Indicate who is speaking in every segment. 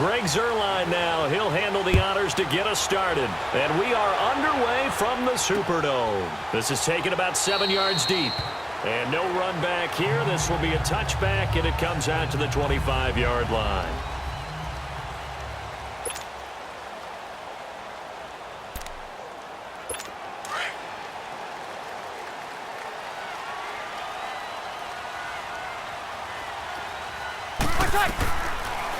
Speaker 1: Greg Zuerlein now. He'll handle the honors to get us started. And we are underway from the Superdome. This is taken about 7 yards deep. And no run back here. This will be a touchback, and it comes out to the 25-yard line.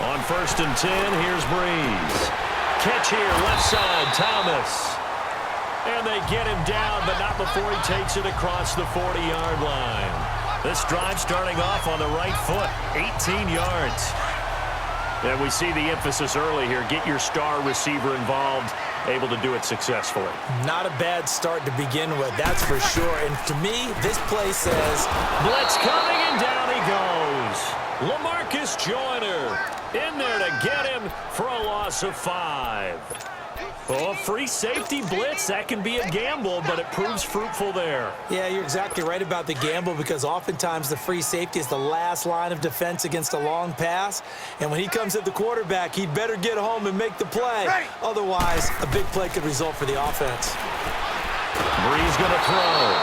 Speaker 1: On 1st and 10, here's Breeze. Catch here, left side, Thomas. And they get him down, but not before he takes it across the 40-yard line. This drive starting off on the right foot, 18 yards. And we see the emphasis early here. Get your star receiver involved, able to do it successfully. Not a bad start to begin with, that's for sure. And to me, this play says, blitz coming, and down he goes. LaMarcus Joyner in there to get him for a loss of 5. Oh, free safety blitz, that can be a gamble, but it proves fruitful there. Yeah, you're exactly right about the gamble, because oftentimes the free safety is the last line of defense against a long pass. And when he comes at the quarterback, he'd better get home and make the play. Ready. Otherwise, a big play could result for the offense. Breeze going to throw.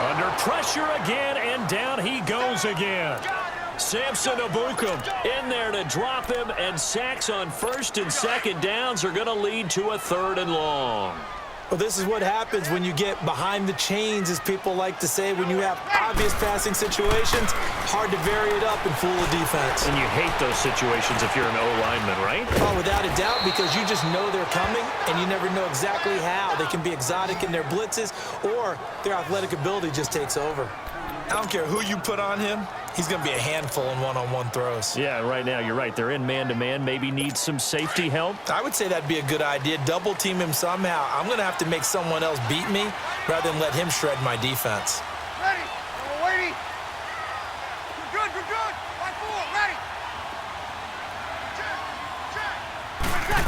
Speaker 1: Under pressure again, and down he goes again. Samson Ebukam in there to drop him, and sacks on 1st and 2nd downs are going to lead to a 3rd and long. Well, this is what happens when you get behind the chains, as people like to say, when you have obvious passing situations. Hard to vary it up and fool a defense. And you hate those situations if you're an O-lineman, right? Oh, without a doubt, because you just know they're coming, and you never know exactly how. They can be exotic in their blitzes, or their athletic ability just takes over. I don't care who you put on him, he's going to be a handful in one-on-one throws. Yeah, right now, you're right. They're in man-to-man. Maybe needs some safety help. I would say that'd be a good idea. Double-team him somehow. I'm going to have to make someone else beat me rather than let him shred my defense.
Speaker 2: Ready. We're waiting. You're good. You're good. Line 4. Ready. Check.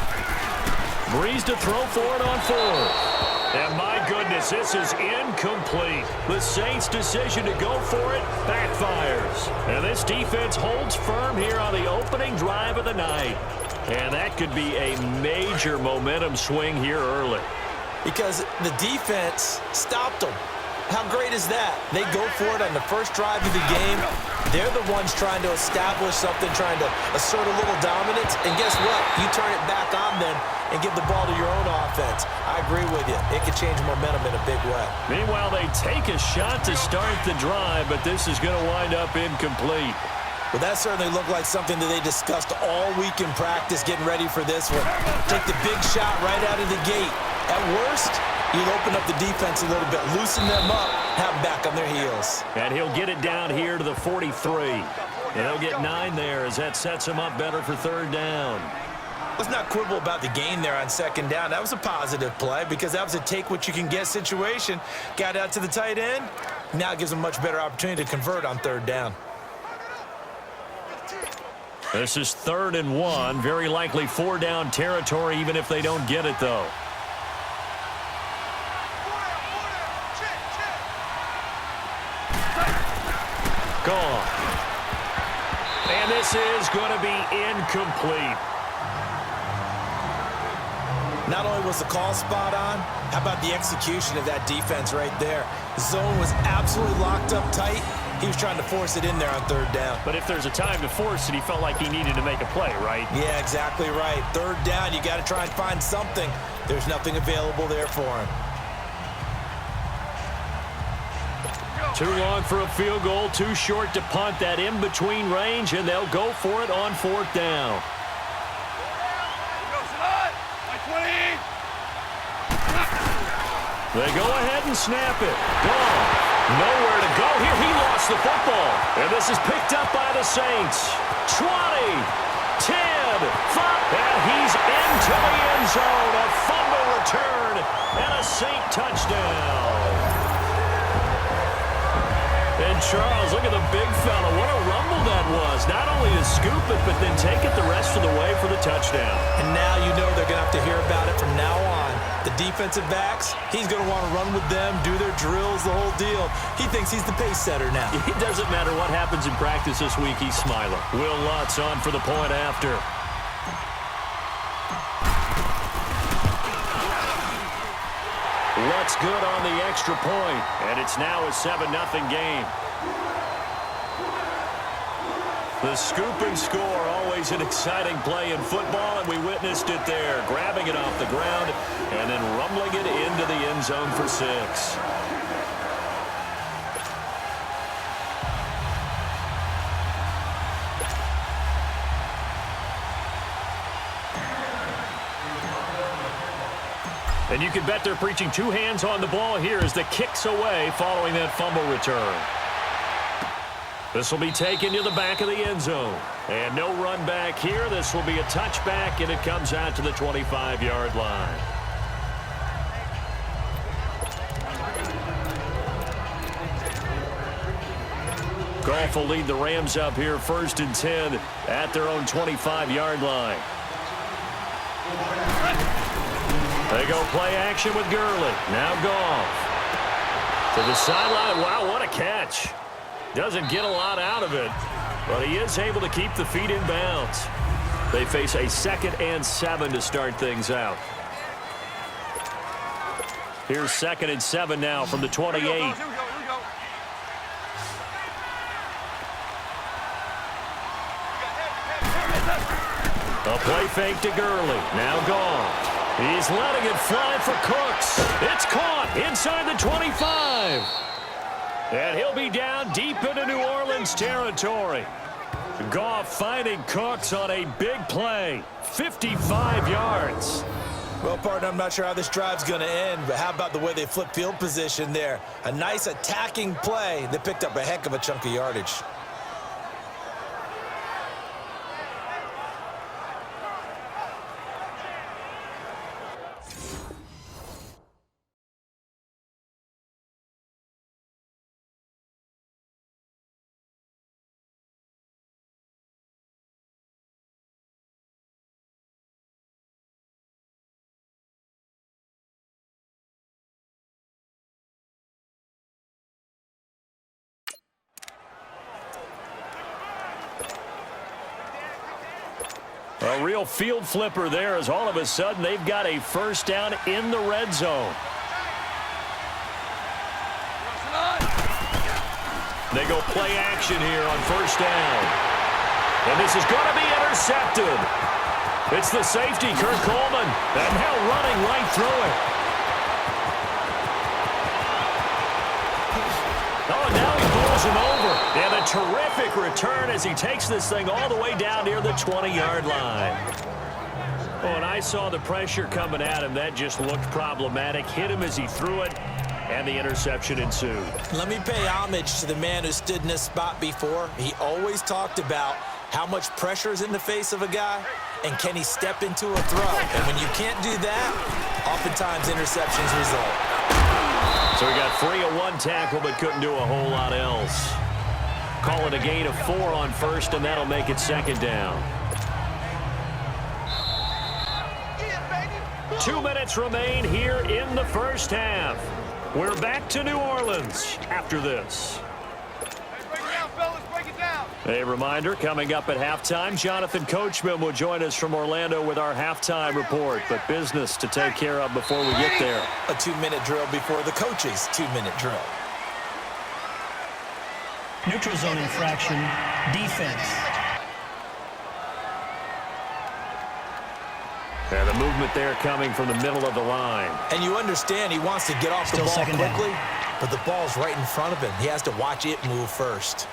Speaker 1: Breeze to throw for it on 4th. And my goodness, this is incomplete. The Saints' decision to go for it backfires. And this defense holds firm here on the opening drive of the night. And that could be a major momentum swing here early. Because the defense stopped them. How great is that? They go for it on the first drive of the game. They're the ones trying to establish something, trying to assert a little dominance. And guess what? You turn it back on them and give the ball to your own offense. I agree with you. It can change momentum in a big way. Meanwhile, they take a shot to start the drive, but this is going to wind up incomplete. Well, that certainly looked like something that they discussed all week in practice, getting ready for this one. Take the big shot right out of the gate. At worst, you'll open up the defense a little bit, loosen them up, have them back on their heels. And he'll get it down here to the 43. And he'll get 9 there as that sets him up better for 3rd down. Let's not quibble about the gain there on 2nd down. That was a positive play because that was a take-what-you-can-get situation. Got out to the tight end. Now it gives them a much better opportunity to convert on 3rd down. This is 3rd and 1. Very likely 4-down territory, even if they don't get it, though. Gone. And this is going to be incomplete. Not only was the call spot on, how about the execution of that defense right there? The zone was absolutely locked up tight. He was trying to force it in there on 3rd down. But if there's a time to force it, he felt like he needed to make a play, right? Yeah, exactly right. 3rd down, you got to try and find something. There's nothing available there for him. Too long for a field goal, too short to punt. That in-between range, and they'll go for it on 4th down. They go ahead and snap it. Gone. Nowhere to go here. He lost the football. And this is picked up by the Saints. 20, 10, 5. And he's into the end zone. A fumble return and a Saint touchdown. And Charles, look at the big fella. What a rumble that was. Not only to scoop it, but then take it the rest of the way for the touchdown. And now you know they're going to have to hear about it from now on. The defensive backs, he's going to want to run with them, do their drills, the whole deal. He thinks he's the pace setter now. It doesn't matter what happens in practice this week, he's smiling. Will Lutz on for the point after. shot's good on the extra point, and it's now a 7-0 game. The scoop and score, always an exciting play in football, and we witnessed it there, grabbing it off the ground and then rumbling it into the end zone for 6. And you can bet they're preaching two hands on the ball here as the kick's away following that fumble return. This will be taken to the back of the end zone. And no run back here. This will be a touchback, and it comes out to the 25-yard line. Goff will lead the Rams up here 1st and 10 at their own 25-yard line. They go play action with Gurley. Now Goff to the sideline. Wow, what a catch. Doesn't get a lot out of it, but he is able to keep the feet in bounds. They face a 2nd and 7 to start things out. Here's 2nd and 7 now from the 28.
Speaker 2: Here we go.
Speaker 1: A play fake to Gurley. Now Goff. He's letting it fly for Cooks. It's caught inside the 25. And he'll be down deep into New Orleans territory. Goff finding Cooks on a big play. 55 yards.
Speaker 3: Well, partner, I'm not sure how this drive's going to end, but how about the way they flip field position there? A nice attacking play that picked up a heck of a chunk of yardage.
Speaker 1: A real field flipper there as all of a sudden they've got a first down in the red zone. They go play action here on first down. And this is going to be intercepted. It's the safety, Kurt Coleman, and now running right through it. Oh, and now he pulls him over. And a terrific return as he takes this thing all the way down near the 20-yard line. Oh, and I saw the pressure coming at him. That just looked problematic. Hit him as he threw it, and the interception ensued.
Speaker 3: Let me pay homage to the man who stood in this spot before. He always talked about how much pressure is in the face of a guy, and can he step into a throw? And when you can't do that, oftentimes interceptions result.
Speaker 1: So we got 3 of 1 tackle, but couldn't do a whole lot else. Call it a gain of 4 on first, and that'll make it 2nd down. 2 minutes remain here in the first half. We're back to New Orleans after this.
Speaker 2: Break it down, fellas. Break it down.
Speaker 1: A reminder, coming up at halftime, Jonathan Coachman will join us from Orlando with our halftime report. But business to take care of before we get there.
Speaker 3: A 2-minute drill before the coach's 2-minute drill.
Speaker 4: Neutral zone infraction, defense.
Speaker 1: And the movement there coming from the middle of the line.
Speaker 3: And you understand he wants to get off the ball quickly, but the ball's right in front of him. He has to watch it move first.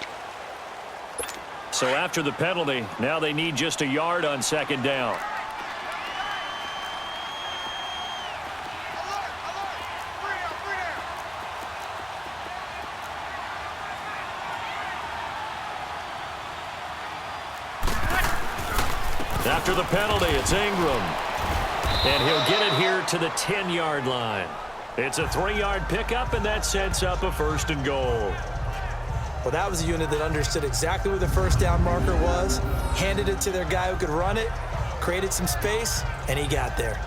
Speaker 1: So after the penalty, now they need just a yard on 2nd down. After the penalty, it's Ingram. And he'll get it here to the 10-yard line. It's a 3-yard pickup, and that sets up a 1st and goal.
Speaker 3: Well, that was a unit that understood exactly where the first down marker was, handed it to their guy who could run it, created some space, and he got there.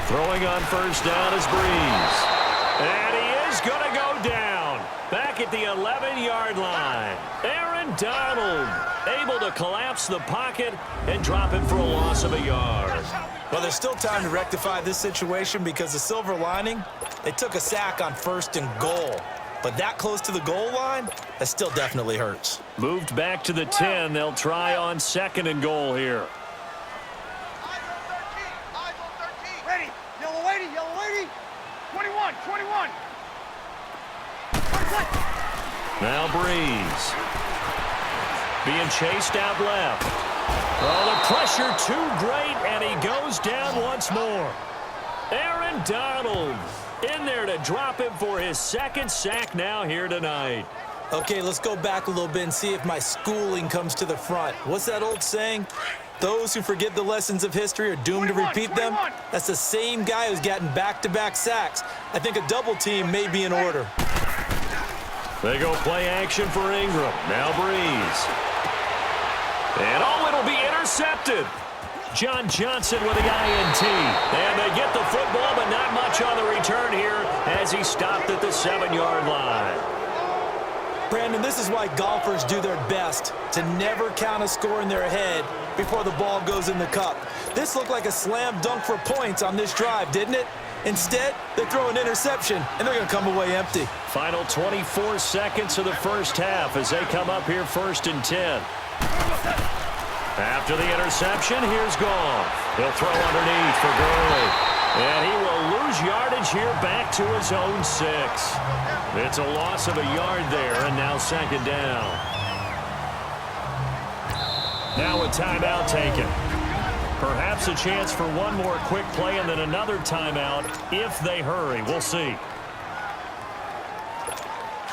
Speaker 1: Throwing on first down is Breeze. And he is going to go down. Back at the 11-yard line. Aaron Donald able to collapse the pocket and drop it for a loss of a yard.
Speaker 3: Well, there's still time to rectify this situation because the silver lining, they took a sack on 1st and goal. But that close to the goal line, that still definitely hurts.
Speaker 1: Moved back to the 10. They'll try on 2nd and goal here.
Speaker 2: Ready. Yellow lady. 21.
Speaker 1: Now Breeze. Being chased out left. Oh, the pressure too great, and he goes down once more. Aaron Donald in there to drop him for his 2nd sack now here tonight.
Speaker 3: Okay, let's go back a little bit and see if my schooling comes to the front. What's that old saying? Those who forget the lessons of history are doomed to repeat them. That's the same guy who's gotten back-to-back sacks. I think a double team may be in order.
Speaker 1: They go play action for Ingram. Now Breeze. And it'll be intercepted. John Johnson with the INT. And they get the football, but not much on the return here as he stopped at the 7-yard line.
Speaker 3: Brandon, this is why golfers do their best to never count a score in their head before the ball goes in the cup. This looked like a slam dunk for points on this drive, didn't it? Instead, they throw an interception, and they're going to come away empty.
Speaker 1: Final 24 seconds of the first half as they come up here 1st and 10. After the interception, here's Goff. He'll throw underneath for Gurley. And he will lose yardage here back to his own 6. It's a loss of a yard there, and now 2nd down. Now a timeout taken. Perhaps a chance for one more quick play and then another timeout if they hurry. We'll see.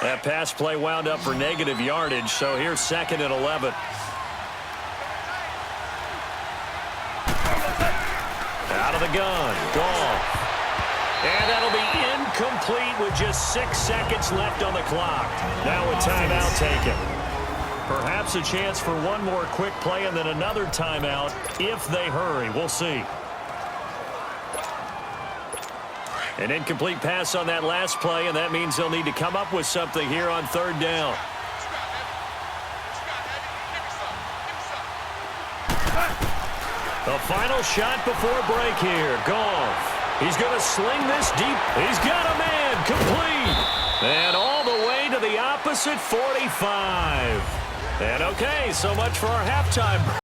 Speaker 1: That pass play wound up for negative yardage, so here's 2nd and 11. Out of the gun, Goff. And that'll be incomplete with just 6 seconds left on the clock. Now a timeout taken. Perhaps a chance for one more quick play and then another timeout if they hurry. We'll see. An incomplete pass on that last play, and that means they'll need to come up with something here on 3rd down. The final shot before break here. Goff. He's going to sling this deep. He's got a man. Complete. And all the way to the opposite 45. And okay, so much for our halftime.